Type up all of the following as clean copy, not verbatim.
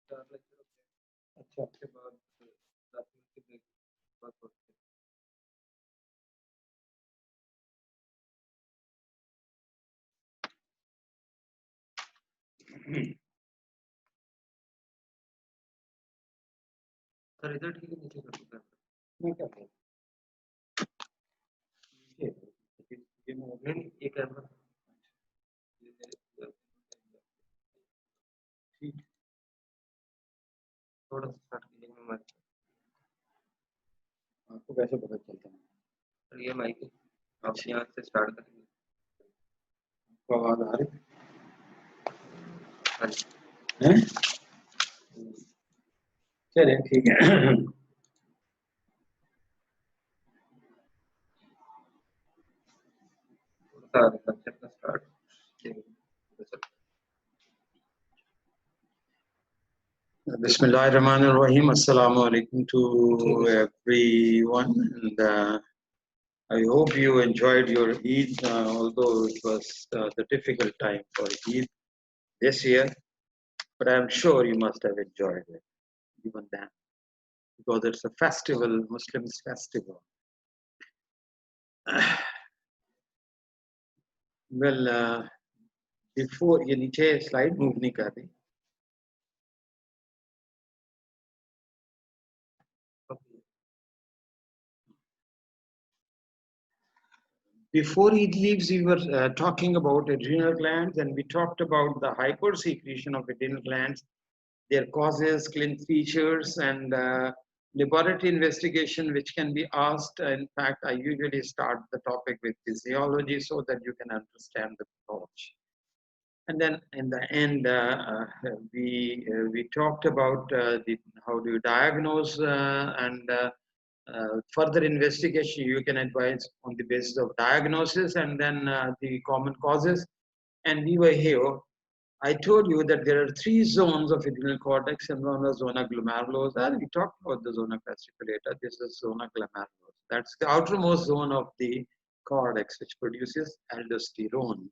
4 lecture होते हैं। अच्छा, उसके बाद 10 मिनट की ब्रेक बाद होती है। सर इधर ठीक है, नीचे कर दो कैमरा। मैं क्या करूँ? ये मैं नहीं ये कैमरा ठीक। थोड़ा सा स्टार्ट कीजिए मैं माइक। आपको कैसे पता चलता है? सर ये माइक है, आप यहाँ से स्टार्ट करेंगे। आपको आवाज आ रही हाँ जी। है? चलिए ठीक है। थोड़ा सा लेक्चर का start Bismillahirrahmanirrahim. Assalamu alaikum to everyone. And I hope you enjoyed your Eid, although it was the difficult time for Eid this year. But I'm sure you must have enjoyed it, even then, because it's a festival, Muslims' festival. Well, before ये नीचे slide move नहीं कर रही. Before Eid leaves, we were talking about adrenal glands, and we talked about the hypersecretion of adrenal glands, their causes, clinical features, and laboratory investigation, which can be asked. In fact, I usually start the topic with physiology so that you can understand the approach. And then in the end, we talked about how do you diagnose and further investigation you can advise on the basis of diagnosis, and then the common causes. And we were here. I told you that there are 3 zones of adrenal cortex, and one is zona glomerulosa. We talked about the zona fasciculata. This is zona glomerulosa. That's the outermost zone of the cortex, which produces aldosterone.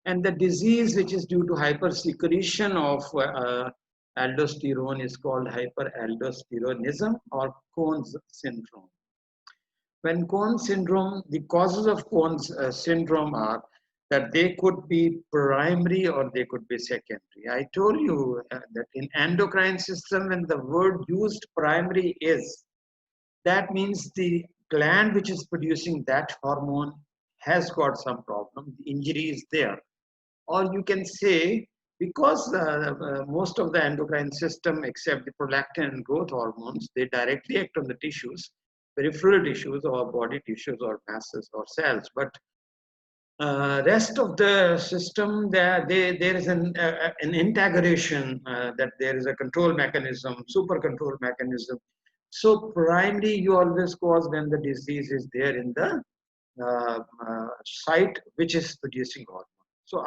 And the disease which is due to hypersecretion of aldosterone is called hyperaldosteronism or Cohen's syndrome. When Cohen's syndrome, the causes of Cohen's syndrome are that they could be primary or they could be secondary. I told you that in endocrine system, when the word used primary is, that means the gland which is producing that hormone has got some problem, the injury is there. Or you can say, because most of the endocrine system, except the prolactin and growth hormones, they directly act on the tissues, peripheral tissues or body tissues or masses or cells. But rest of the system, there is an integration, that there is a control mechanism, super control mechanism. So primary you always cause when the disease is there in the site which is producing hormone. So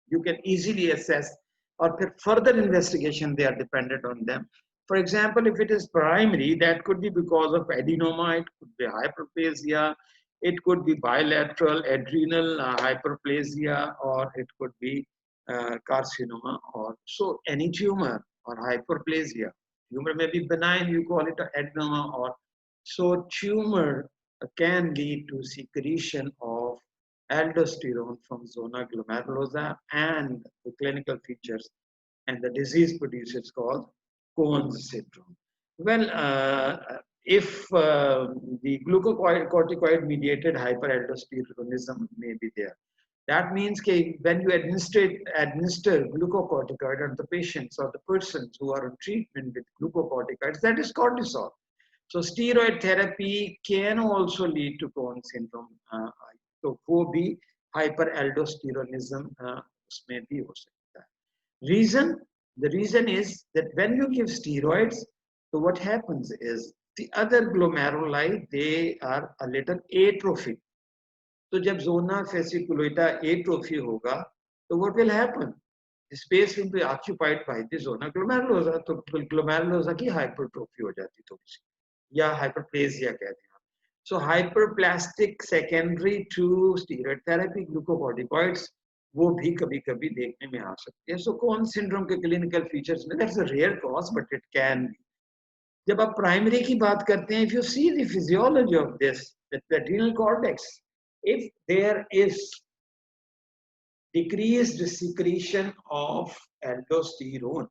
you can easily assess, or further investigation they are dependent on them. For example, if it is primary, that could be because of adenoma, it could be hyperplasia, it could be bilateral adrenal hyperplasia, or it could be carcinoma, or so any tumor or hyperplasia. Tumor may be benign, you call it an adenoma, or so tumor can lead to secretion of aldosterone from zona glomerulosa, and the clinical features and the disease produces called Cohen's syndrome. Well, if the glucocorticoid mediated hyperaldosteronism may be there, that means when you administer glucocorticoid on the patients or the persons who are on treatment with glucocorticoids, that is cortisol. So steroid therapy can also lead to Cohen's syndrome. So वो भी hyperaldosteronism उसमें भी हो सकता है. The reason is that when you give steroids, so what happens is the other glomeruli, they are a little atrophic. So जब zona fasciculata atrophy होगा, so what will happen? The space will be occupied by the zona glomerulosa. तो glomerulosa की hypertrophy हो जाती थोड़ी सी, या hyperplasia कहते हैं. So hyperplastic secondary to steroid therapy, glucocorticoids वो भी कभी कभी देखने में आ सकते हैं. सो कौन सिंड्रोम के क्लिनिकल फीचर्स में, that's a rare cause but it can be. जब आप प्राइमरी की बात करते हैं, if you see the physiology of this, the adrenal cortex, if there is decreased secretion of aldosterone,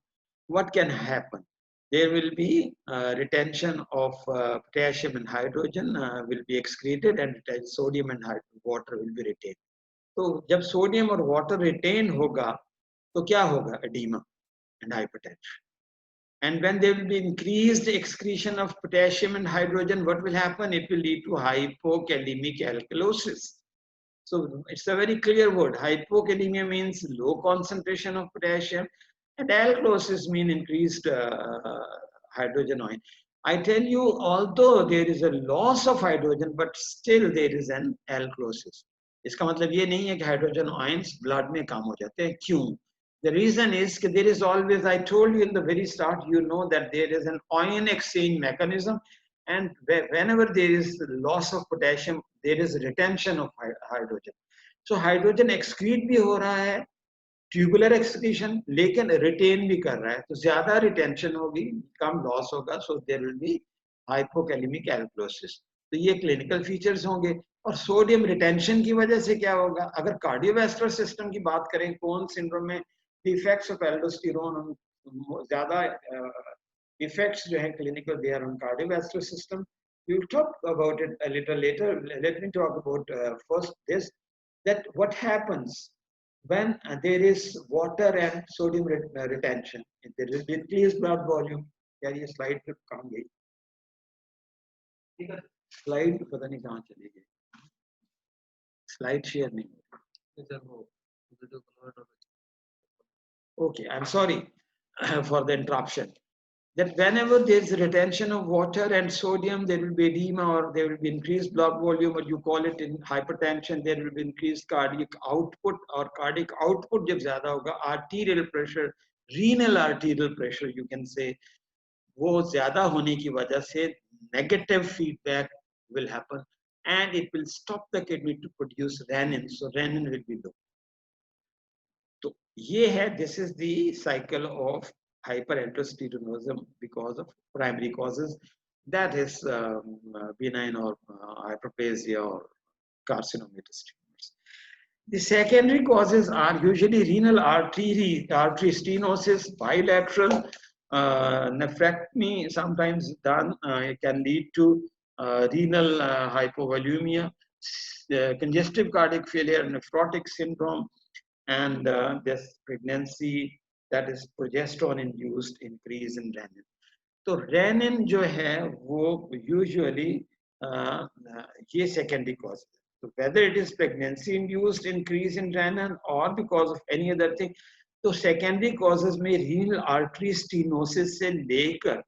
what can happen? There will be retention of potassium and hydrogen will be excreted, and sodium and water will be retained. तो जब sodium और water retain होगा तो क्या होगा? edema and hypertension. And when there will be increased excretion of potassium and hydrogen, what will happen? It will lead to hypokalemic alkalosis. So it's a very clear word. Hypokalemia means low concentration of potassium, and alkalosis means increased hydrogen ion. I tell you, although there is a loss of hydrogen, but still there is an alkalosis. इसका मतलब ये नहीं है कि hydrogen ions blood में कम हो जाते हैं. क्यों? The reason is that there is always, I told you in the very start, you know that there is an ion exchange mechanism, and whenever there is loss of potassium, there is retention of hydrogen. So hydrogen excrete भी हो रहा है, tubular excretion, लेकिन retain भी कर रहा है. तो ज़्यादा retention होगी, कम loss होगा, so there will be hypokalemic alkalosis. तो ये clinical features होंगे. और सोडियम रिटेंशन की वजह से क्या होगा? अगर कार्डियोवैस्कुलर सिस्टम की बात करें, कौन सिंड्रोम में इफेक्ट्स ऑफ एल्डोस्टेरोन ज्यादा इफेक्ट्स जो है clinical, they are on cardiovascular system. We will talk about it a little later. Let me talk about first this, that what happens when there is water and sodium retention, there is increased blood volume. क्या ये slide पे कहाँ गई? Slide पता नहीं कहाँ चली गई. Slide share नहीं. Okay, I'm sorry for the interruption. That whenever there is retention of water and sodium, there will be edema, or there will be increased blood volume, or you call it in hypertension. There will be increased cardiac output, or cardiac output जब ज़्यादा होगा, arterial pressure, renal arterial pressure, you can say, वो ज़्यादा होने की वजह से negative feedback will happen, and it will stop the kidney to produce renin. So renin will be low. तो ये है, this is the cycle of hyperaldosteronism because of primary causes, that is benign or hyperplasia or carcinomatous tumors. The secondary causes are usually renal artery stenosis, bilateral nephrectomy sometimes done. It can lead to renal hypovolemia, congestive cardiac failure, nephrotic syndrome, and this pregnancy, that is progesterone induced increase in renin. तो renin जो है वो usually ये secondary cause है. So whether it is pregnancy induced increase in renin or because of any other thing, तो secondary causes में renal artery stenosis से लेकर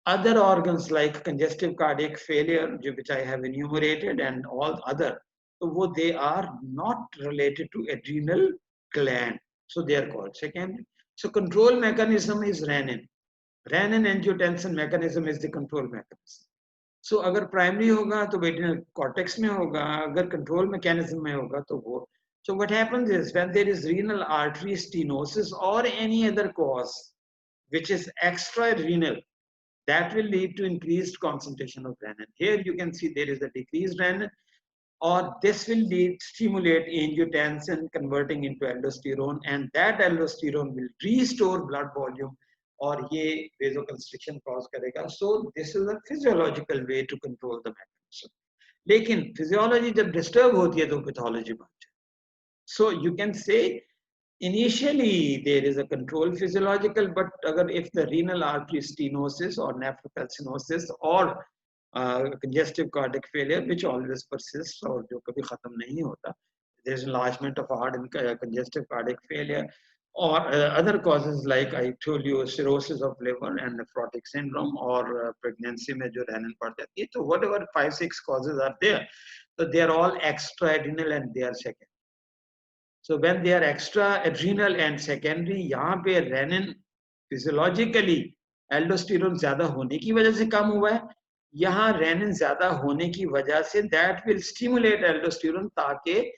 other organs like congestive cardiac failure, which I have enumerated, and all other, so they are not related to adrenal gland, so they are called secondary. So control mechanism is renin. Renin angiotensin mechanism is the control mechanism. So अगर primary होगा तो adrenal cortex में होगा, अगर control mechanism में होगा तो वो. So what happens is when there is renal artery stenosis or any other cause which is extra-renal, that will lead to increased concentration of renin. Here you can see there is a decreased renin, or this will stimulate angiotensin converting into aldosterone, and that aldosterone will restore blood volume, or ये vasoconstriction cause करेगा. So this is a physiological way to control the mechanism. लेकिन physiology जब disturb होती है तो pathology बन जाए. So you can say initially there is a control physiological, but if the renal artery stenosis or nephrocalcinosis or congestive cardiac failure, which always persists और जो कभी खत्म नहीं होता, there is enlargement of heart and congestive cardiac failure, or other causes like I told you, cirrhosis of liver and nephrotic syndrome, or pregnancy में जो renin बढ़ जाती है. So whatever 5-6 causes are there, so they are all extra adrenal and they are secondary. So when they are extra adrenal and secondary, यहाँ पे renin physiologically aldosterone ज़्यादा होने की वजह से कम हुआ है, यहाँ renin ज़्यादा होने की वजह से that will stimulate aldosterone ताकि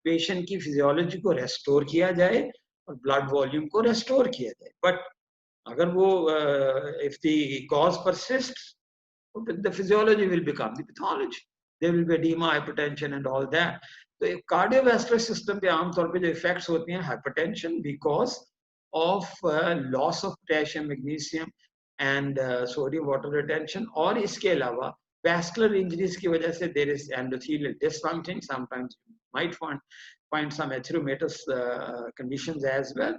पेशेंट की फिजियोलॉजी को रेस्टोर किया जाए और ब्लड वॉल्यूम को रेस्टोर किया जाए. बट अगर वो if the cause persist, the physiology will become the pathology. There will be edema, hypertension and all that. तो कार्डियोवैस्कुलर सिस्टम पे आमतौर पे जो इफेक्ट्स होती हैं, hypertension because of loss of potassium, magnesium and sodium water retention, और इसके अलावा वैस्कुलर इंजरीज की वजह से there is endothelial dysfunction, sometimes might find some erythematous conditions as well.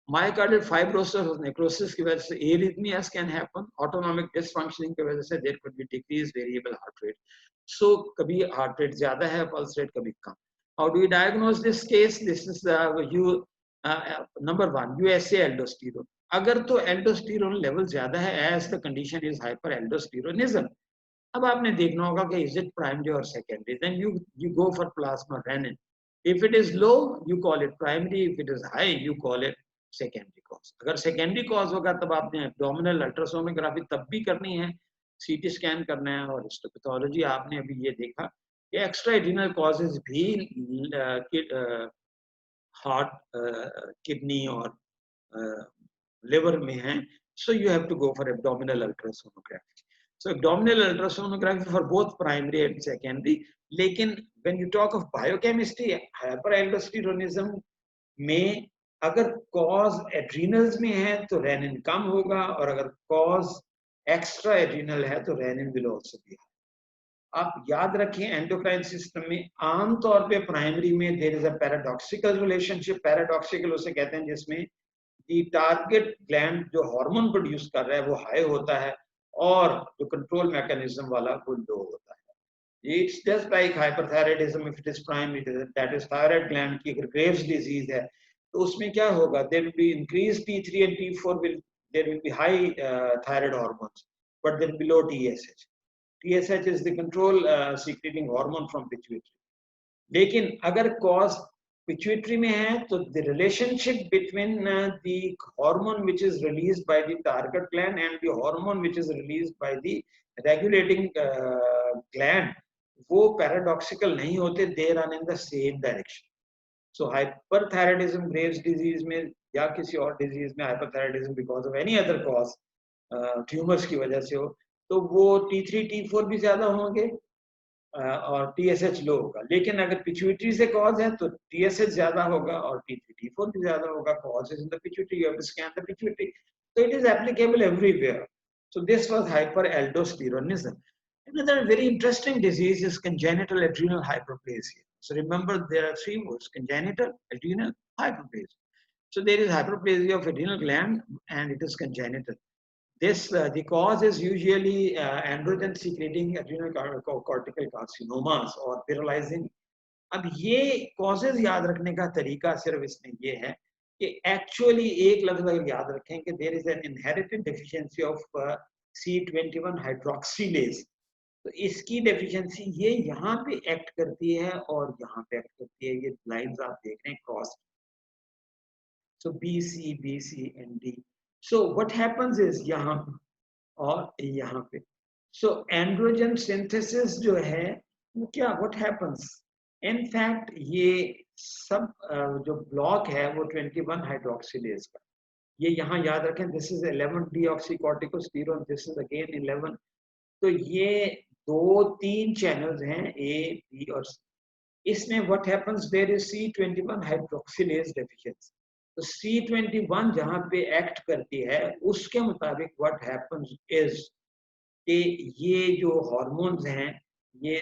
Myocardial fibrosis और necrosis की वजह से arrhythmias can happen. Autonomic dysfunctioning की वजह से there could be decreased variable heart rate. So कभी heart rate ज़्यादा है, pulse rate कभी कम. How do we diagnose this case? This is number one, USA aldosterone. अगर तो aldosterone level ज़्यादा है, as the condition is hyperaldosteronism. अब आपने देखना होगा कि is it primary or secondary? Then you go for plasma renin. If it is low, you call it primary. If it is high, you call it secondary cause. अगर secondary cause होगा तब आपने abdominal ultrasonography तब भी करनी है, CT scan करना है, और histopathology आपने अभी ये देखा कि extrarenal causes भी heart, kidney और liver में हैं. So you have to go for abdominal ultrasonography. So abdominal ultrasonography for both primary and secondary. लेकिन when you talk of biochemistry, hyperaldosteronism में अगर cause adrenals में है तो renin कम होगा, और अगर cause extra adrenal है तो renin will also be high. आप याद रखें एंडोक्राइन सिस्टम में आमतौर पे प्राइमरी में there is a paradoxical relationship. Paradoxical उसे कहते हैं जिसमें दी टारगेट ग्लैंड जो हार्मोन प्रोड्यूस कर रहा है वो हाई होता है, और जो कंट्रोल मैकेनिज्म वाला वो लो होता है. It's just like hyperthyroidism. If it is primary, that is thyroid gland की अगर ग्रेव्स डिजीज है तो उसमें क्या होगा, there will be increase T3 and T4, there will be high thyroid hormones, but there will be low TSH. TSH is the control secreting hormone from pituitary. लेकिन अगर cause pituitary में है तो the relationship between the hormone which is released by the target gland and the hormone which is released by the regulating gland वो paradoxical नहीं होते, they run in the same direction. So hyperthyroidism, Graves disease में या किसी और disease में hyperthyroidism because of any other cause, tumors की वजह से हो, तो वो T3 T4 भी ज्यादा होंगे और TSH लो होगा. लेकिन अगर पिट्यूटरी से कॉज है तो TSH ज्यादा होगा और T3 T4 भी ज्यादा होगा. Cause is in the pituitary, you have to scan the pituitary. So it is applicable everywhere. So this was hyperaldosteronism. Another very interesting disease is congenital adrenal hyperplasia. So remember there are three words: congenital, adrenal, hyperplasia. So there is hyperplasia of adrenal gland and it is congenital. This the cause is usually androgen secreting adrenal cortical carcinomas or pyrolyzing. अब ये causes याद रखने का तरीका सिर्फ इसमें ये है कि actually एक लफ्ज़ अगर याद रखें कि there is an inherited deficiency of C21 hydroxylase. तो इसकी deficiency ये यहाँ पे act करती है और यहाँ पे act करती है. ये lines आप देख रहे हैं cross. So BC and D. So what happens is यहाँ और यहाँ पे, so androgen synthesis जो है वो क्या, what happens? In fact ये सब जो block है वो 21 hydroxylase का. ये यहाँ याद रखें, this is 11 deoxycorticosterone, this is again 11. तो ये 2-3 channels हैं A, B और C. इसमें what happens, there is C21 hydroxylase deficiency. तो C21 जहाँ पे एक्ट करती है उसके मुताबिक what happens is कि ये जो हार्मोन्स हैं, ये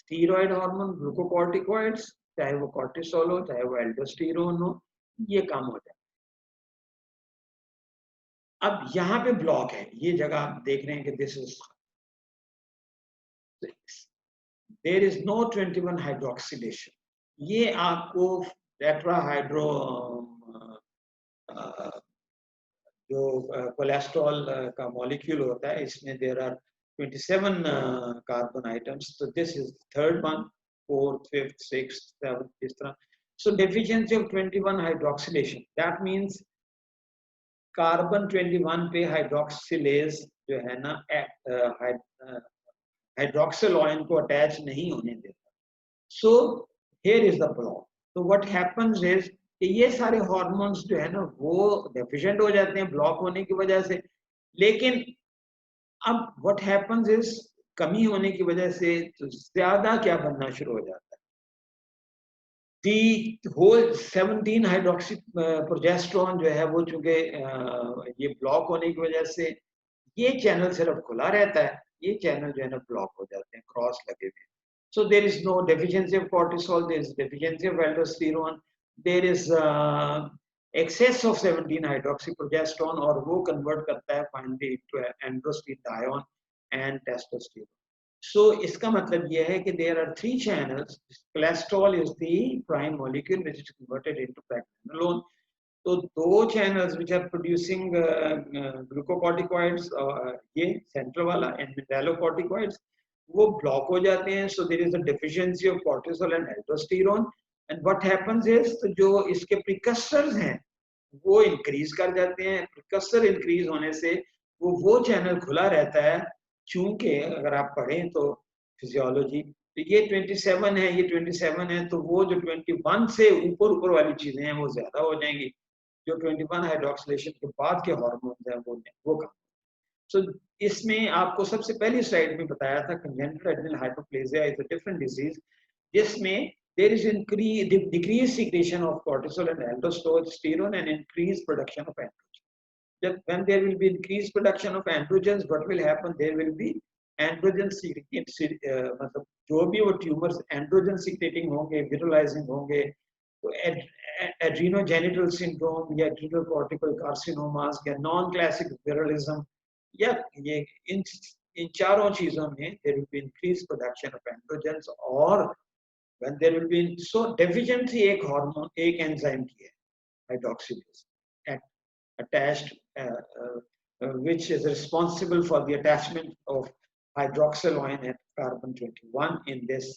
स्टीरॉयड हार्मोन, ग्लूकोकॉर्टिकॉइड्स, चाहे वो कॉर्टिसोल हो चाहे वो एल्डोस्टेरोन हो, ये कम हो जाए. अब यहाँ पे ब्लॉक है, ये जगह आप देख रहे हैं कि this is, there is no 21 hydroxylation. ये आपको टेट्राहाइड्रो जो कोलेस्ट्रॉल का मॉलिक्यूल होता है, इसमें देयर आर 27 कार्बन आइटम्स. तो this is third one, fourth, fifth, sixth, seventh, इस तरह. So deficiency of 21 hydroxylation, that means carbon 21 पे हाइड्रोक्सिलेज जो है ना हाइड्रोक्सिल आयन को अटैच नहीं होने देता. So here is the problem. तो व्हाट हैपेंस इज कि ये सारे हार्मोन्स जो है ना वो डेफिशिएंट हो जाते हैं ब्लॉक होने की वजह से। लेकिन अब व्हाट हैपेंस इज कमी होने की वजह से तो ज्यादा क्या बनना शुरू हो जाता है, दी होल 17 हाइड्रोक्सी प्रोजेस्टेरोन जो है वो चूंकि ये ब्लॉक होने की वजह से ये चैनल सिर्फ खुला रहता है, ये चैनल जो है ना ब्लॉक हो जाते हैं, क्रॉस लगे हुए। So there is no deficiency of cortisol, there is deficiency of aldosterone, there is excess of 17 hydroxyprogesterone और वो convert करता है finally to androstenedione and testosterone. So इसका मतलब ये है कि there are three channels. Cholesterol is the prime molecule which is converted into pregnenolone. तो दो channels which are producing glucocorticoids, ये central वाला and mineralocorticoids वो ब्लॉक हो जाते हैं. So there is a deficiency of cortisol and aldosterone, and what happens is तो जो इसके precursors हैं वो इंक्रीज कर जाते हैं. प्रिकसर इंक्रीज होने से वो चैनल खुला रहता है. चूंकि अगर आप पढ़ें तो फिजियोलॉजी तो ये 27 है, ये 27 है, तो वो जो 21 से ऊपर वाली चीजें हैं वो ज्यादा हो जाएंगी. जो 21 हाइड्रोक्सिलेशन के बाद के हार्मोन्स हैं वो कम. सो इसमें आपको सबसे पहली स्लाइड में बताया था congenital adrenal hypoplasia is a different disease जिसमें there is decreased secretion of cortisol and aldosterone and increased production of androgens. When there will be increased production of androgens, what will happen? There will be androgen secreting, मतलब जो भी वो tumours androgen secreting होंगे, विरलाइजिंग होंगे, तो एड्रीनोजेनिटल syndrome या adrenal cortical carcinomas या non classic विरलिज्म या ये इन चारों चीजों में there will be increased production of androgens. और when there will be so deficiency एक हार्मोन एक एंजाइम की है hydroxylase attached which is responsible for the attachment of hydroxyl ion at carbon 21 in this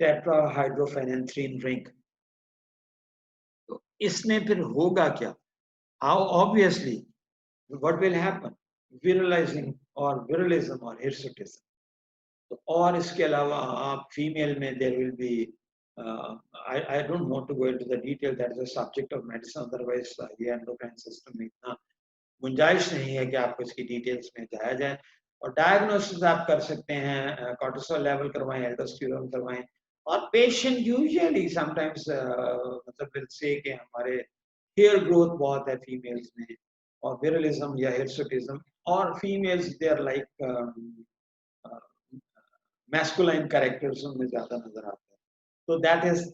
tetrahydrophenanthine ring. तो इसमें फिर होगा क्या? How obviously what will happen? Viralizing or viralism or hirsutism. और इसके अलावा आप फीमेल में there will be I don't want to go into the detail, that is a subject of medicine, otherwise ये endocrine system में इतना गुंजाइश नहीं है कि आपको इसकी डिटेल्स में जाया जाए. और डायग्नोसिस आप कर सकते हैं, कॉर्टिसोल लेवल करवाएं, एल्डोस्टेरोन करवाएं. और पेशेंट यूजुअली समटाइम्स मतलब विल से कि हमारे हेयर ग्रोथ बहुत है फीमेल्स में और विरलिज्म या हिर्सुटिज्म, और females they are like masculine characters उनमें ज्यादा नजर आते हैं. तो दैट इज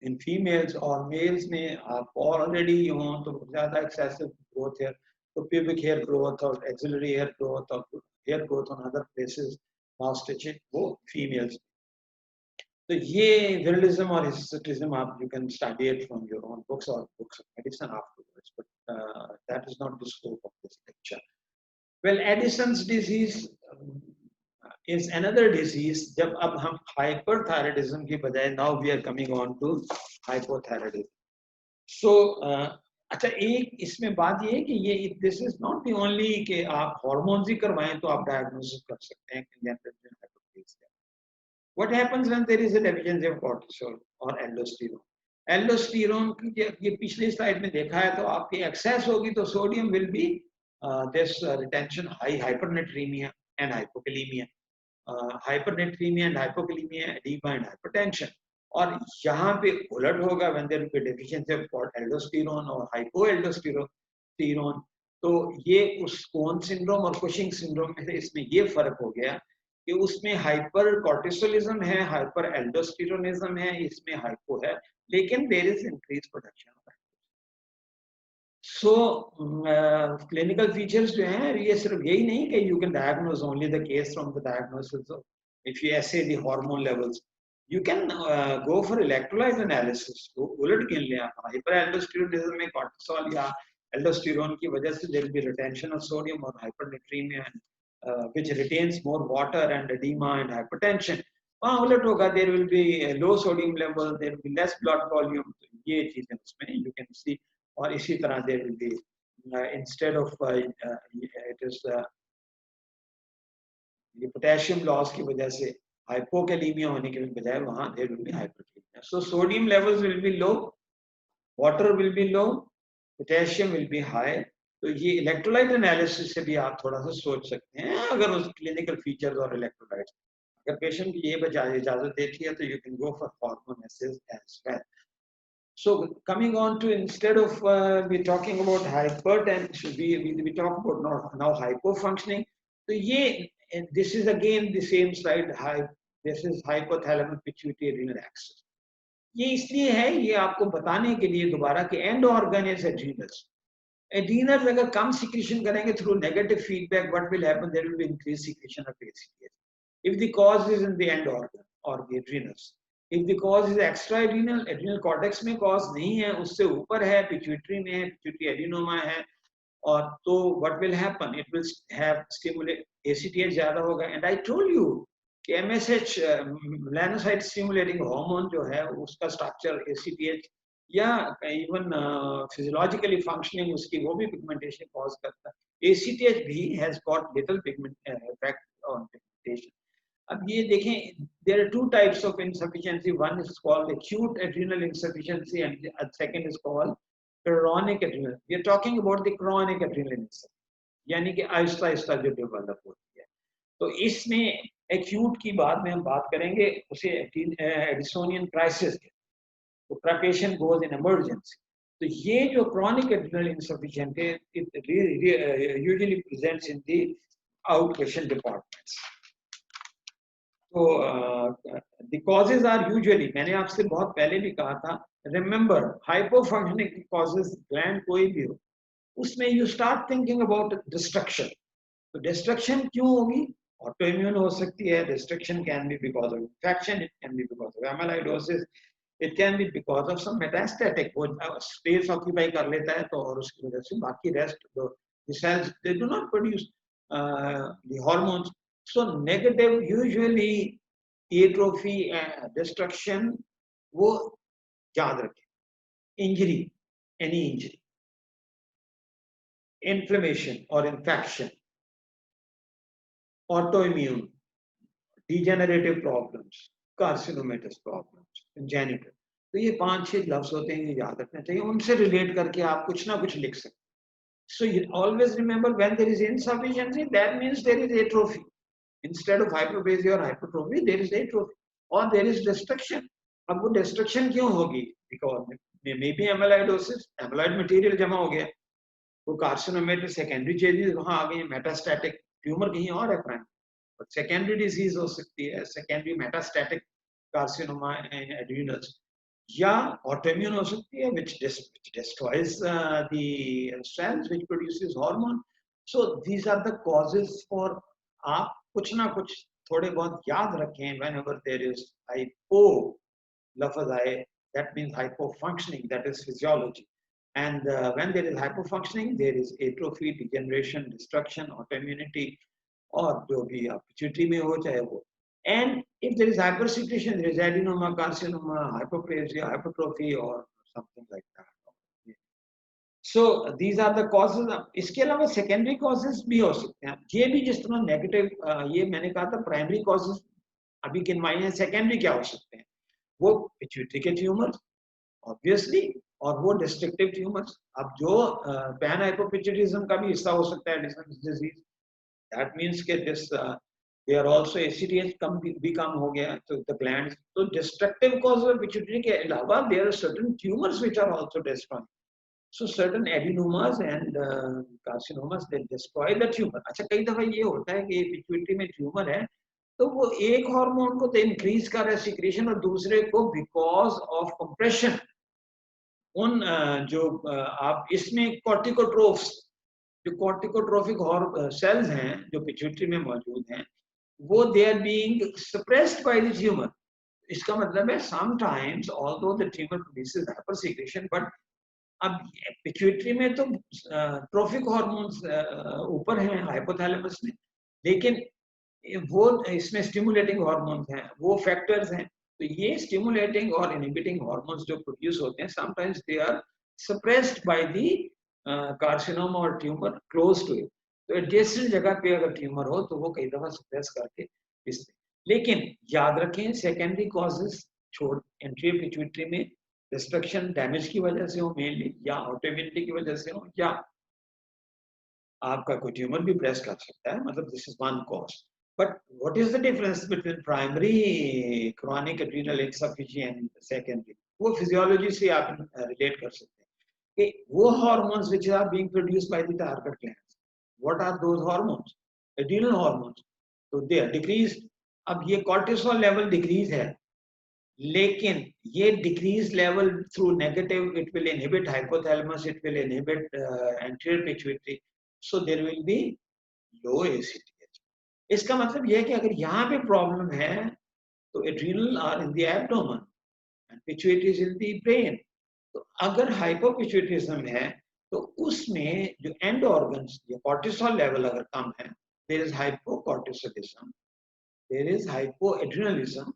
इन फीमेल्स. और मेल्स में आप ऑलरेडी हो तो ज्यादा एक्सेसिव ग्रोथ है, तो pubic hair growth और axillary hair growth और hair growth on other places, moustache, वो females. तो ये virilizm और hirsutism आप you can study it from your own books or books of medicine afterwards, but that is not the scope of this lecture. Well, Addison's disease is another disease. जब अब हम hyperthyroidism की बजाय now we are coming on to hypothyroidism. So अच्छा, एक इसमें बात ये है कि ये this is not the only कि आप हार्मोन्स ही करवाएं तो आप डायग्नोसिस कर सकते हैं congenital hypoplasia. What happens when there is a deficiency of cortisol और एल्डोस्टेरोन? एल्डोस्टेरोन की ये पिछली स्लाइड में देखा है, तो आपकी एक्सेस होगी तो sodium will be this retention high hypernatraemia and hypokalaemia, hypernatraemia and hypokalaemia, oedema and hypertension. और यहाँ पे उलट होगा when there will be deficiency of aldosterone और hypoaldosterone. तो ये उस कोन सिंड्रोम और कुशिंग सिंड्रोम में से इसमें ये फर्क हो गया कि उसमें हाइपर कॉर्टिसोलिज्म है, हाइपर एल्डोस्टेरोनिज्म है, इसमें हाइपो है, लेकिन there is increase production. So clinical features जो हैं ये सिर्फ यही नहीं कि you can diagnose only the case from the diagnosis of if you assay the hormone levels. You can go for electrolyte analysis. तो उलट गिन लें आप. hyperaldosteronism में cortisol या aldosterone की वजह से there will be retention of sodium और hypernatremia, which retains more water and edema and hypertension. वहाँ उलट होगा, there will be a low sodium level, there will be less blood volume. ये चीजें उसमें you can see. और इसी तरह there will be instead of it is ये potassium loss की वजह से हाइपोकैलीमिया होने के बजाय वहां there will be hyperkalemia. So sodium levels will be low, water will be low, potassium will be high. तो ये इलेक्ट्रोलाइट एनालिसिस से भी आप थोड़ा सा सोच सकते हैं अगर उस क्लिनिकल फीचर्स और इलेक्ट्रोलाइट्स, अगर पेशेंट की ये इजाजत देती है तो you can go for hormone as well. So coming on to, instead of we talking about hypertension, we talk about now hypofunctioning. So this is again the same slide. This is hypothalamus pituitary adrenal axis. ये इसलिए है, ये आपको बताने के लिए दोबारा कि end organ is adrenals. Adrenals अगर कम सिक्रीशन करेंगे through negative feedback, what will happen, there will be increase secretion of ACTH. If the cause is in the end organ or the adrenals, if the cause is extra adrenal, adrenal cortex में cause नहीं है, उससे ऊपर है, pituitary में है, pituitary adenoma है, और तो what will happen, it will have stimulate ACTH ज्यादा होगा. And I told you कि MSH melanocyte stimulating hormone जो है उसका structure ACTH या even physiologically functioning उसकी वो भी pigmentation cause करता है. ACTH भी has got little pigment effect on pigmentation. अब ये देखें, there are two types of insufficiency. One is called acute adrenal insufficiency and the second is called chronic adrenal. We are talking about the chronic adrenal insufficiency, यानी कि आहिस्ता आहिस्ता जो develop होती है. तो इसमें acute की बाद में हम बात करेंगे, उसे एडिसोनियन क्राइसिस, तो patient goes in emergency. तो ये जो chronic adrenal insufficiency है, it usually presents in the outpatient departments. तो the causes are usually, मैंने आपसे बहुत पहले भी कहा था, remember hypofunctioning causes gland कोई भी हो, उसमें you start thinking about destruction. तो destruction क्यों होगी? Autoimmune हो सकती है. Destruction can be because of infection, it can be because of amyloidosis, it can be because of some metastatic, वो space occupy कर लेता है तो, और उसकी वजह से बाकी rest the cells, they do not produce the hormones. So negative usually atrophy and destruction, वो याद रखें. Injury, any injury, inflammation or infection, autoimmune, degenerative problems, carcinomatous problems, congenital. तो ये 5-6 लफ्ज होते हैं, ये याद रखना चाहिए. उनसे रिलेट करके आप कुछ ना कुछ लिख सकते. So you always remember, when there is insufficiency, that means there is atrophy. Instead of hyperplasia or hypertrophy, there is atrophy or there is destruction. अब वो destruction क्यों होगी? Because maybe amyloidosis, amyloid material जमा हो गया, वो carcinomatous secondary changes वहाँ आ गई, metastatic tumor कहीं और है प्राइम, but secondary disease हो सकती है, secondary metastatic carcinoma in adrenals, या autoimmune हो सकती है, which destroys the cells, which produces hormone. So these are the causes for, आप कुछ ना कुछ थोड़े बहुत याद रखें. Whenever there is hypo, लफ्ज़ आए, that means hypofunctioning, that is physiology. And when there is hypofunctioning, there is atrophy, degeneration, destruction, autoimmunity, और जो भी आप pituitary में हो चाहे वो. And if there is hypersecretion, there is adenoma, carcinoma, hyperplasia, hypertrophy, or something like that. So these are the causes. इसके अलावा secondary causes भी हो सकते हैं. ये भी जिस तरह negative, ये मैंने कहा था primary causes अभी गिनवाई हैं, secondary क्या हो सकते हैं? वो pituitary के tumors, obviously, और वो destructive tumors. अब जो panhypopituitarism का भी हिस्सा हो सकता है Addison's disease. That means कि this they are also ACTH भी कम हो गया, तो the glands. तो destructive causes of pituitary के अलावा there are certain tumors which are also destroying. So certain adenomas and carcinomas, they destroy the tumor. अच्छा, कई दफा ये होता है कि pituitary में tumor है, तो वो एक हार्मोन को तो इंक्रीज कर रहा है सिक्रीशन, और दूसरे को बिकॉज ऑफ कंप्रेशन उन जो आप इसमें कॉर्टिकोट्रोफ्स, जो कॉर्टिकोट्रोफिक सेल्स हैं जो पिट्यूटरी में मौजूद हैं, वो they are being suppressed by the tumour. इसका मतलब है sometimes although the tumour produces hyper secretion, but अब पिट्यूटरी में तो ट्रोफिक हार्मोन्स ऊपर हैं हाइपोथैलेमस में, लेकिन वो इसमें स्टिमुलेटिंग हार्मोन्स हैं, वो फैक्टर्स हैं. तो ये स्टिमुलेटिंग और इनहिबिटिंग हार्मोन्स जो प्रोड्यूस होते हैं, sometimes they are suppressed by the carcinoma और ट्यूमर क्लोज टू इट. तो एडजेसेंट जगह पे अगर ट्यूमर हो तो वो कई दफा सप्रेस करके इससे. लेकिन याद रखें सेकेंडरी कॉजेस छोड़ एंटीरियर पिट्यूटरी में डिस्ट्रक्शन डैमेज की वजह से हो मेनली, या ऑटोइम्यूनिटी की वजह से हो, या आपका कोई ट्यूमर भी प्रेस कर सकता है, मतलब this is one cause. But what is the difference between primary chronic adrenal insufficiency and secondary? वो फिजियोलॉजी से आप रिलेट कर सकते हैं कि वो hormones which are being produced by the target glands, what are those hormones? Adrenal hormones, तो they are decreased. अब ये कॉर्टिसोल लेवल डिक्रीज है, लेकिन ये decrease level through negative, it will inhibit hypothalamus, it will inhibit anterior pituitary, so there will be low ACTH. इसका मतलब यह है कि अगर यहाँ पे प्रॉब्लम है तो adrenal are in the abdomen and pituitary is in the brain. तो अगर हाइपोपिट्यूटरिज्म है तो उसमें जो एंड ऑर्गन्स, जो कॉर्टिसोल लेवल अगर कम है, there is hypocortisolism, there is hypoadrenalism,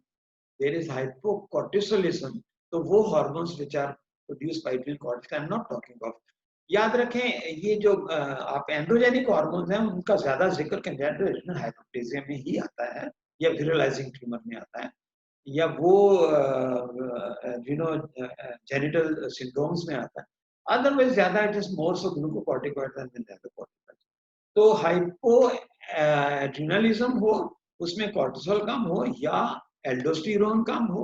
there is hypocortisolism, तो वो hormones which are produced by adrenal cortex, I'm not talking of। याद रखें ये जो आप एंड्रोजेनिक हार्मोन्स हैं उनका ज्यादा जिक्र कंजेनिटल एड्रिनल हाइपोप्लेजिया में ही आता है, या विजुअलाइजिंग ट्यूमर में आता है, या वो जेनिटल सिंड्रोम्स में आता है। अदरवाइज ज्यादा it is more so glucocorticoid then levocorticoid. तो हाइपो एड्रिनलिज्म हो, उसमें कॉर्टिसोल कम हो या एल्डोस्टेरोन कम हो,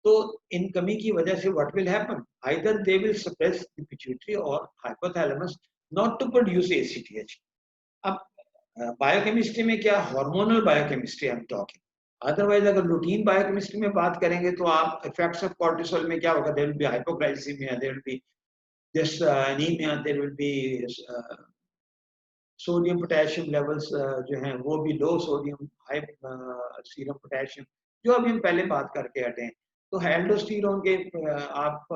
तो इन कमी की वजह से what will happen, either they will suppress the pituitary और hypothalamus not to produce ACTH. अब बायोकेमिस्ट्री में क्या, hormonal biochemistry I am talking. Otherwise अगर रूटीन बायोकेमिस्ट्री में बात करेंगे तो आप इफेक्ट्स ऑफ कॉर्टिसोल में क्या होगा, there will be hypoglycaemia, there will be this anaemia, there will be sodium potassium levels जो हैं वो भी low, sodium high serum potassium, जो अभी हम पहले बात करके हटे हैं। तो एल्डोस्टेरोन के आप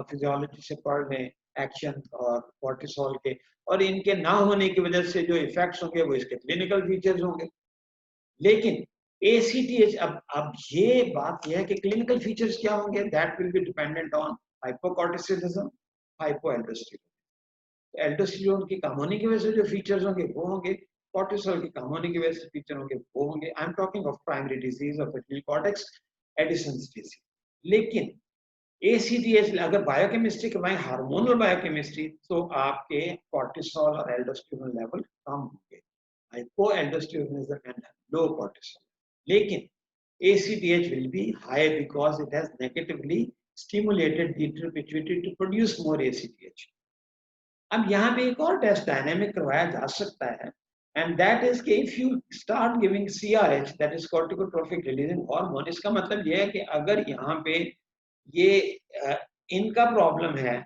फिजियोलॉजी से पढ़ लें एक्शन और कॉर्टिसोल के, और इनके ना होने की वजह से जो इफेक्ट्स होंगे वो इसके क्लिनिकल फीचर्स होंगे। लेकिन एसीटीएच, अब ये बात यह है कि क्लिनिकल फीचर्स क्या होंगे, that will be dependent on hypocortisolism, hypoaldosterone. Aldosterone की कम होने की वजह से जो फीचर्स होंगे वो होंगे, कॉर्टिसोल की कम होने की वजह से फीचर होंगे वो होंगे। आई am talking of primary disease of adrenal cortex, Edison's disease. लेकिन एसीटीएच अगर बायोकेमिस्ट्री करवाएं, हार्मोनल बायोकेमिस्ट्री, तो आपके कॉर्टिसोल और एल्डोस्टेरोन लेवल कम होंगे, hypo aldosteronism and low cortisol. लेकिन ACTH will be high because it has negatively stimulated the enteral pituitary to produce more ACTH. अब यहाँ पे एक और टेस्ट डायनेमिक करवाया जा सकता है, एंड दैट इज कि if you start giving CRH, that is corticotrophic releasing hormone. इसका मतलब ये है कि अगर यहाँ पे ये इनका प्रॉब्लम है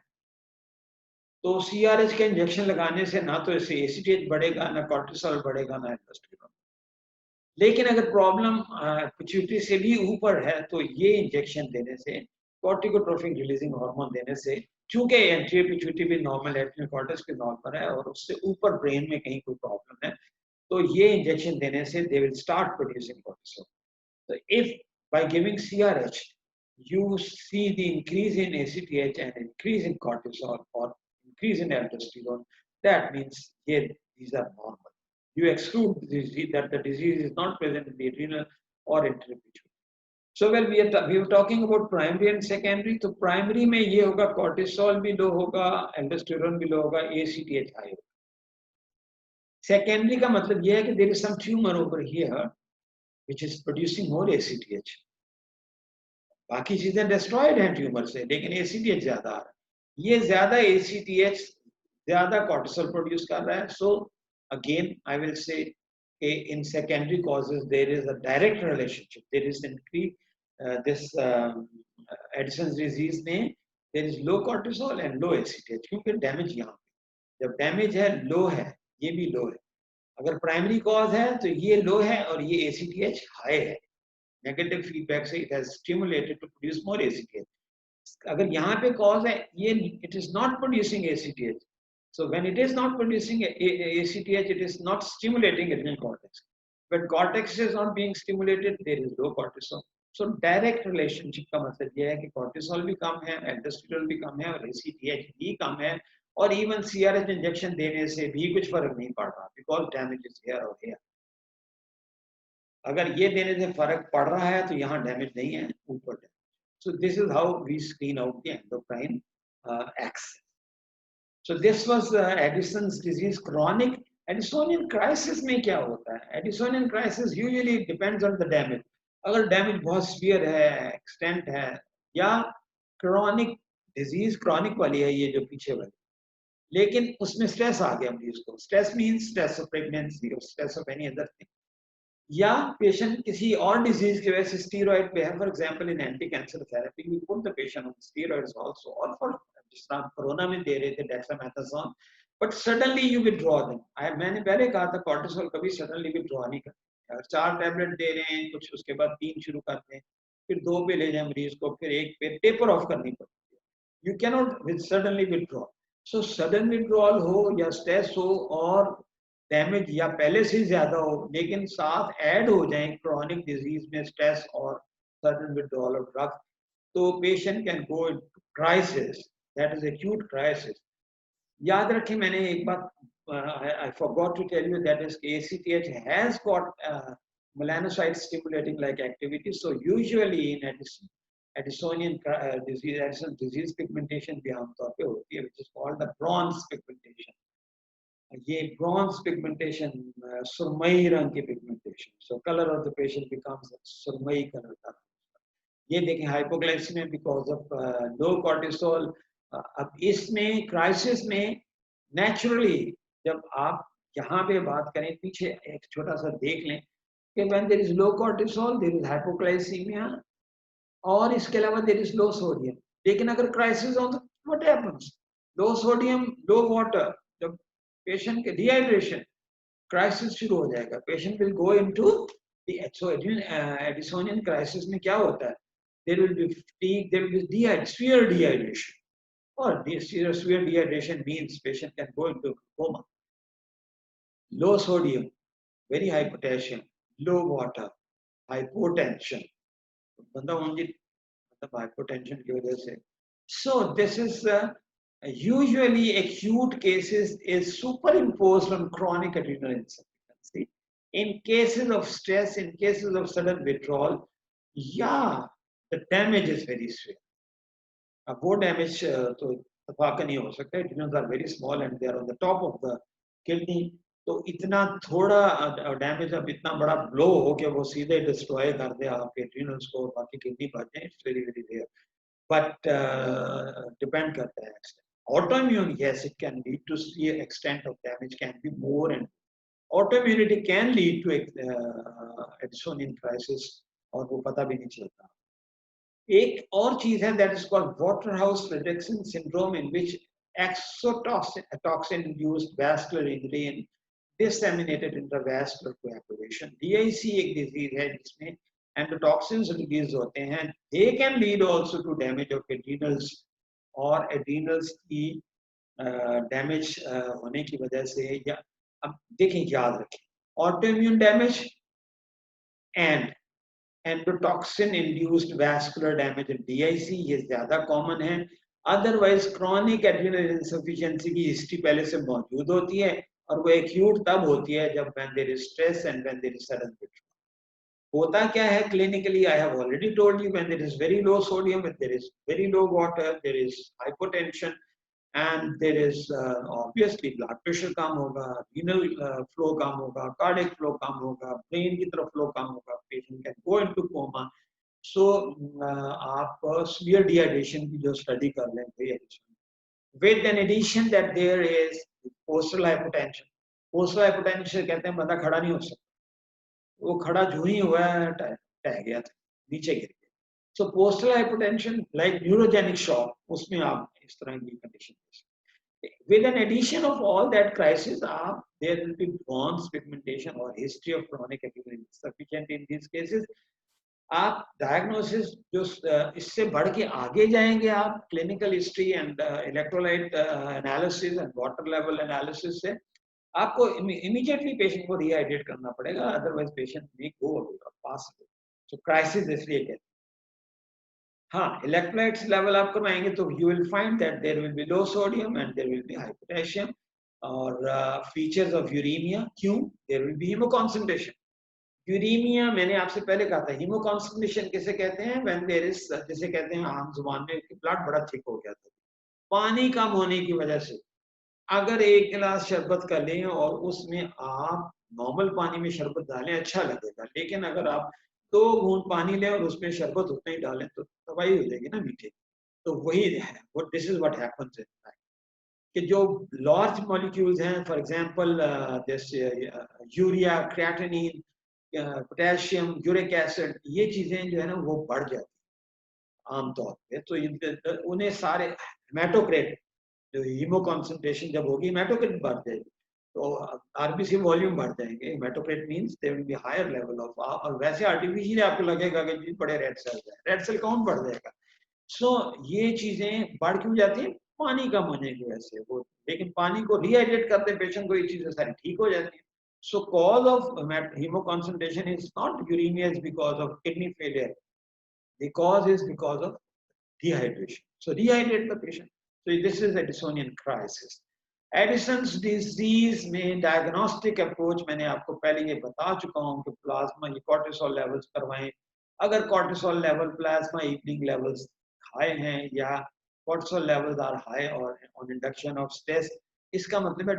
तो CRH के इंजेक्शन लगाने से ना तो इससे ACTH बढ़ेगा, ना कॉर्टिसोल बढ़ेगा, ना एल्डोस्टेरोन। लेकिन अगर प्रॉब्लम पिट्यूटरी से भी ऊपर है तो ये इंजेक्शन देने से, कॉर्टिकोट्रोफिक रिलीजिंग हार्मोन देने से, चूंकि एंटीरियर पिट्यूटरी भी नॉर्मल है, एड्रिनल कॉर्टेक्स भी नॉर्मल है, और उससे ऊपर ब्रेन में कहीं कोई प्रॉब्लम है, तो ये इंजेक्शन देने से they will start producing cortisol. तो if by giving CRH you see the increase in ACTH and increase in cortisol or increase in aldosterone, that means yeah, these are normal. You exclude the disease, that the disease is not present in the adrenal or enteral pituitary. So well, we were talking about primary and secondary. तो primary में ये होगा, cortisol भी लो होगा, aldosterone भी लो होगा, ACTH high होगा। Secondary का मतलब ये है कि there is some tumor over here which is producing more ACTH. बाकी चीजें डिस्ट्रॉयड हैं ट्यूमर से, लेकिन ACTH ज्यादा आ रहा है। ये ज्यादा ACTH ज्यादा कॉर्टिसोल प्रोड्यूस कर रहा है। So again I will say in secondary causes there is a direct relationship, there is increase this Addison's disease में there is low cortisol and low ACTH, क्योंकि डैमेज यहाँ पे, जब डैमेज है लो है, ये भी लो है। अगर प्राइमरी कॉज है तो ये लो है और ये ACTH हाई है, नेगेटिव फीडबैक से it has stimulated to produce more ACTH. अगर यहाँ पे कॉज है ये, it is not producing ACTH. So when it is not producing ACTH, it is not stimulating adrenal cortex. When cortex is not being stimulated, there is low cortisol. So direct relationship का मतलब ये है कि cortisol भी कम है, aldosterone भी कम है, और ACTH भी कम है, और even CRH इंजेक्शन देने से भी कुछ फर्क नहीं पड़ रहा, because damage is here or here. अगर ये देने से फर्क पड़ रहा है तो यहाँ डैमेज नहीं है, ऊपर damage. So this is how we screen out the endocrine axis. So this was Addison's disease. Chronic Addisonian crisis में क्या होता है? Addisonian crisis usually depends on the damage. अगर डैमेज बहुत सीवियर है, एक्सटेंट है, या क्रॉनिक डिजीज क्रॉनिक वाली है, ये जो पीछे वाली, लेकिन उसमें स्ट्रेस आ गया मरीज को, stress means stress of pregnancy और stress of any other thing, या पेशेंट किसी और डिजीज की वजह से स्टीरॉइड पे है, for example in anti cancer therapy we put the patient on steroids also, और फॉर जिस तरह कोरोना में दे रहे थे dexamethasone, but suddenly you withdraw them. मैंने पहले कहा था कॉर्टिसोल कभी सडनली विथड्रॉ नहीं करते, अगर 4 टैबलेट दे रहे हैं कुछ, उसके बाद 3 शुरू करते हैं, फिर 2 पे ले जाए मरीज को, फिर 1 पे टेपर ऑफ करनी पड़ती है, you cannot with suddenly withdraw. So sudden withdrawal हो या स्ट्रेस हो और डैमेज या पहले से ज्यादा हो, लेकिन साथ ऐड हो जाए क्रॉनिक डिजीज में स्ट्रेस और सडन विथड्रॉल ऑफ ड्रग, तो patient can go in crisis, that is acute crisis. याद रखें, मैंने एक बात I forgot to tell you, that is ACTH has got melanocyte stimulating like activity. So usually in Addisonian disease, Addison disease pigmentation भी आमतौर पे होती है, which is called the bronze pigmentation. ये bronze pigmentation, सुरमई रंग की pigmentation. So color of the patient becomes सुरमई color का। ये देखें hypoglycemia because of low cortisol. अब इसमें क्राइसिस में नेचुरली जब आप यहाँ पे बात करें, पीछे एक छोटा सा देख लें कि when there is low cortisol there is hypoglycemia, और इसके अलावा there is low sodium। लेकिन अगर क्राइसिस हो तो what happens? Low sodium, low water, जब पेशेंट के डिहाइड्रेशन, क्राइसिस शुरू हो जाएगा, patient will go into the Addisonian crisis में क्या होता है, there will be fatigue, there will be severe dehydration, or severe dehydration means patient can go into coma. Low sodium, very high potassium, low water, hypotension, बंदा मतलब hypotension की वजह से। So this is usually acute cases is superimposed on chronic adrenal insufficiency. In cases of stress, in cases of sudden withdrawal, yeah, the damage is very severe. अब वो damage तो इत्तेफाक नहीं हो सकता, adrenals are very small and they are on the top of the kidney, तो इतना थोड़ा डैमेज, अब इतना बड़ा ब्लो हो कि वो सीधे डिस्ट्रॉय कर दे आपके एड्रिनल्स को, बाकी किडनी बच जाए, it's very very rare, but depend करता है extent. Autoimmune, yes, it can lead to the extent of damage can be more, and autoimmunity can lead to Addisonian crisis, और वो पता भी नहीं चलता। एक और चीज है, that is called Waterhouse-Friderichsen syndrome, in which exotoxin induced vascular injury and disseminated intravascular coagulation. DIC एक डिजीज है जिसमें एंडोटॉक्सिन्स रिलीज होते हैं, they can lead also to damage of adrenals, और एड्रीनल्स की डैमेज होने की वजह से, या अब देखें, याद रखें, autoimmune damage and endotoxin induced vascular damage and DIC, ये ज्यादा कॉमन है। अदरवाइज क्रॉनिक एड्रिनल इनसफिशिएंसी की हिस्ट्री पहले से मौजूद होती है, और वो एक्यूट तब होती है जब when there is stress and when there is sudden withdrawal. होता क्या है clinically, I have already told you, when there is very low sodium, when there is very low water, there is hypotension, and there is obviously blood pressure कम होगा, renal flow कम होगा, cardiac flow कम होगा, brain की तरफ flow कम होगा, patient can go into coma. So आप सीवियर डिहाइड्रेशन की जो स्टडी कर लें, with an addition that there is postural hypotension. Postural hypotension कहते हैं बंदा खड़ा नहीं हो सकता, वो खड़ा जो ही हुआ है टह गया था, नीचे गिर गया। So postural hypotension like neurogenic shock, उसमें आप इस तरह की condition with an addition of all that crisis, आप there will be bronze pigmentation और history of chronic adrenal insufficiency in this cases. आप डायग्नोसिस जो इससे बढ़ के आगे जाएंगे, आप clinical history and electrolyte analysis and water level analysis से आपको इमीडिएटली पेशेंट को रिहाइड्रेट करना पड़ेगा, अदरवाइज पेशेंट में गो पास। सो क्राइसिस इसलिए कहते हैं। हाँ, इलेक्ट्रोलाइट्स लेवल आप करवाएंगे तो you will find that there will be low sodium and there will be high potassium, और फीचर्स ऑफ यूरेमिया, क्यों, there will be haemoconcentration, uraemia मैंने आपसे पहले कहा था, हीमोकॉन्संट्रेशन किसे कहते हैं, व्हेन देयर इज, जिसे कहते हैं आम जुबान में कि ब्लड बड़ा थिक हो गया था, पानी कम होने की वजह से। अगर एक गिलास शरबत का लें और उसमें आप नॉर्मल पानी में शरबत डालें, अच्छा लगेगा, लेकिन अगर आप 2 घूंट पानी लें और उसमें शरबत उतना ही डालें तो तबाही हो जाएगी ना मीठे। तो वही है, what this is what happens in कि जो लार्ज मॉलिक्यूल्स हैं, फॉर एग्जांपल जैसे urea, creatinine, potassium, uric acid, ये चीजें जो है ना वो बढ़ जाती हैं आमतौर पे। तो उन्हें सारे हेमाटोक्रेट, जो हीमो कॉन्सेंट्रेशन जब होगी हेमाटोक्रेट बढ़ जाएगी, तो आरबीसी वॉल्यूम बढ़ जाएंगे। Haematocrit means they will be higher level of, और वैसे आर्टिफिशियली आपको लगेगा कि जी बड़े रेड सेल्स हैं, रेड सेल काउंट बढ़ जाएगा। सो ये चीजें बढ़ क्यों जाती हैं, पानी कम होने की वजह से वो, लेकिन पानी को रिहाइड्रेट करते पेशेंट को ये चीजें सारी ठीक हो जाती हैं। So cause of haemoconcentration is not uraemia is because of kidney failure, the cause is because of dehydration. So rehydrate the patient. So this is Addisonian crisis. Edison's disease में diagnostic approach मैंने आपको पहले ये बता चुका हूँ कि plasma ये कॉर्टिसोल लेवल्स करवाएं। अगर cortisol level plasma evening levels high हैं या कॉर्टिसोल लेवल्स आर हाई और ऑन इंडक्शन ऑफ स्ट्रेस, इसका मतलब है,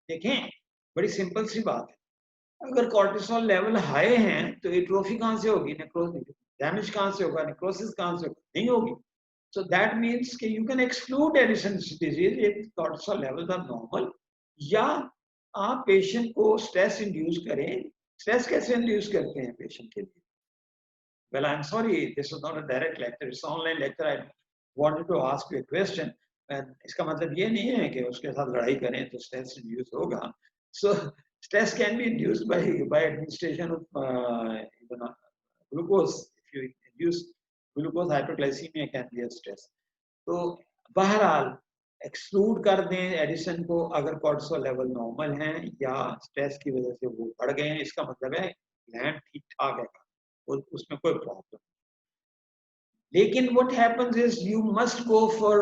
देखें बड़ी सिंपल सी बात है, अगर कॉर्टिसोल लेवल हाई हैं तो एट्रोफी कहाँ से होगी, नेक्रोसिस, डैमेज कहाँ से होगा, नेक्रोसिस कहाँ से होगा, नहीं होगी। So that means कि you can exclude Addison's disease if cortisol levels are normal, या आप पेशेंट को स्ट्रेस इंड्यूस करें। स्ट्रेस कैसे इंड्यूस करते हैं पेशेंट के लिए? Well, I'm sorry, this is not a direct lecture, it's an online lecture. I wanted to ask you a question. इसका मतलब ये नहीं है कि उसके साथ लड़ाई करें तो स्ट्रेस इंड्यूस होगा। So stress can be induced by administration of glucose. If you induce glucose, hyperglycemia can be a stress. तो बहरहाल एक्सक्लूड कर दें एडिसन को अगर कॉर्टिसोल लेवल नॉर्मल हैं या स्ट्रेस की वजह से वो बढ़ गए हैं, इसका मतलब है ग्लैंड ठीक ठाक है और उसमें कोई प्रॉब्लम। लेकिन what happens is you must go for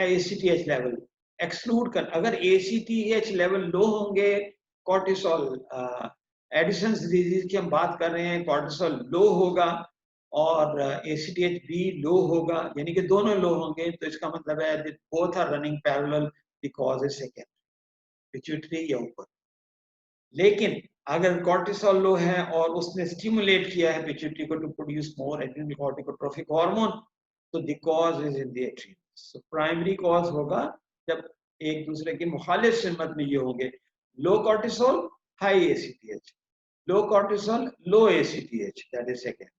ACTH level exclude कर। अगर ACTH लेवल लो होंगे, कॉर्टिसोल एडिसन्स डिजीज की हम बात कर रहे हैं, कॉर्टिसोल लो होगा और ACTH भी लो होगा, यानी कि दोनों लो होंगे, तो इसका मतलब है both are running parallel, the cause is secondary, pituitary या ऊपर। लेकिन अगर कॉर्टिसोल लो है और उसने स्टिमुलेट किया है पिट्यूटरी को to produce more adrenergic hormone, तो the cause is in the adrenals. So primary cause होगा जब एक दूसरे के मुखालिफ सिमत में ये होंगे, low cortisol high ACTH, low cortisol low ACTH, that is second.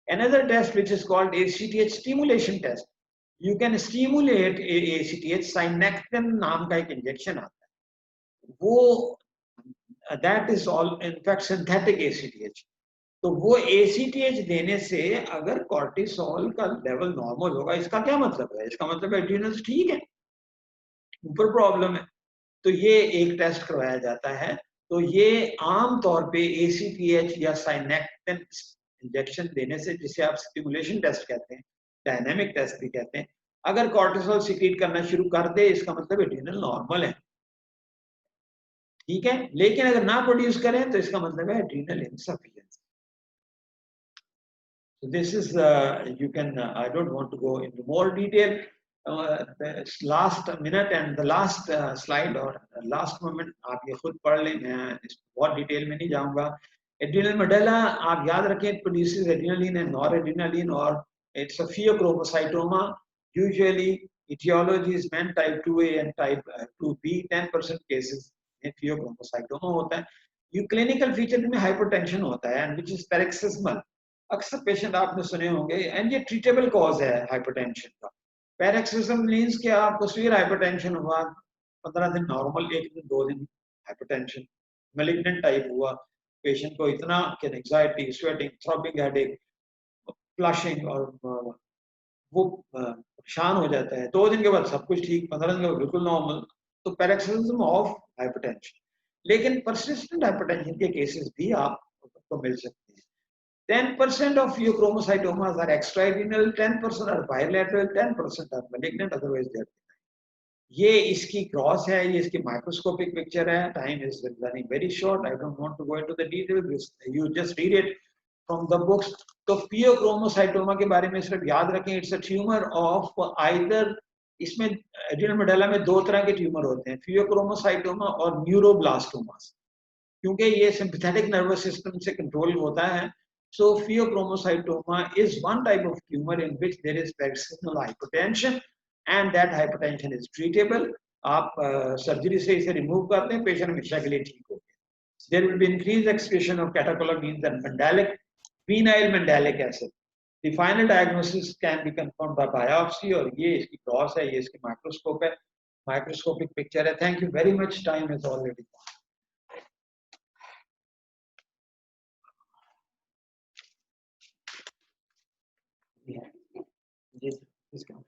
Another test which is called ACTH stimulation test, you can stimulate ACTH, synectin नाम का एक इंजेक्शन आता है, वो that is all in fact synthetic ACTH। तो वो ACTH देने से अगर कॉर्टिसोल का लेवल नॉर्मल होगा, इसका क्या मतलब है, इसका मतलब एड्रिनल्स ठीक है, ऊपर प्रॉब्लम है, तो ये एक टेस्ट करवाया जाता है। तो ये आम तौर पे ACTH या साइनेक्टिन इंजेक्शन देने से, जिसे आप स्टिमुलेशन टेस्ट कहते हैं, डायनामिक टेस्ट भी कहते हैं, अगर कॉर्टिसोल सीक्रेट करना शुरू कर दे, इसका मतलब एड्रिनल नॉर्मल है, ठीक है। लेकिन अगर ना प्रोड्यूस करें तो इसका मतलब है adrenal insufficiency. So this is you can I don't want to go into more detail. The last minute and the last slide or last moment आप ये खुद पढ़ लें, मैं इस बहुत डिटेल में नहीं जाऊंगा। एड्रिनल मेडुला आप याद रखें, प्रोड्यूसेस एड्रिनलिन एंड नॉरएड्रिनलिन, और it's a phaeochromocytoma. Usually etiology is men type 2A and type 2B, 10% cases में फियोक्रोमोसाइटोमा होता है। ये क्लिनिकल फीचर में हाइपरटेंशन होता है, which is पैरेक्सिस्मल। अक्सर पेशेंट आपने सुने होंगे, एंड ये ट्रीटेबल कॉज है हाइपरटेंशन का। पैरेक्सिस्म मींस कि आपको सीवियर हाइपरटेंशन हुआ, 15 दिन नॉर्मल, 1 दिन 2 दिन हाइपरटेंशन, मैलिग्नेंट टाइप हुआ, पेशेंट को इतना कि anxiety, sweating, throbbing headache, flushing, और वो परेशान हो जाता है। 2 दिन के बाद सब कुछ ठीक, 15 दिन के बाद बिल्कुल नॉर्मल। तो पैरेक्सिस्म ऑफ हाइपरटेंशन। लेकिन परसिस्टेंट हाइपरटेंशन के केसेस भी आपको मिल सकते हैं। 10% of pheochromocytomas are extrarenal, 10% are bilateral, 10% are malignant, otherwise they are benign. ये इसकी क्रॉस है, ये इसकी माइक्रोस्कोपिक पिक्चर है. Time is running very short. I don't want to go into the details. You just read it from the books. तो phaeochromocytoma के बारे में सिर्फ याद रखें, it's a tumour of either. इसमें एड्रिनल मेडुला में दो तरह के ट्यूमर होते हैं, फियोक्रोमोसाइटोमा और न्यूरोब्लास्टोमास, क्योंकि ये सिंपैथेटिक नर्वस सिस्टम से कंट्रोल होता है. So pheochromocytoma is one type of tumor in which there is paroxysmal hypotension and that hypertension is treatable. आप सर्जरी से इसे रिमूव करते हैं, पेशेंट हमेशा के लिए ठीक हो गया. There will be increased excretion of catecholamines and mandelic, vinyl mandelic acid. The final diagnosis can be confirmed by biopsy. और ये इसकी क्रॉस है, ये इसकी माइक्रोस्कोप है, माइक्रोस्कोपिक पिक्चर है. Thank you very much. Time is already gone. Yeah. Yes, please come.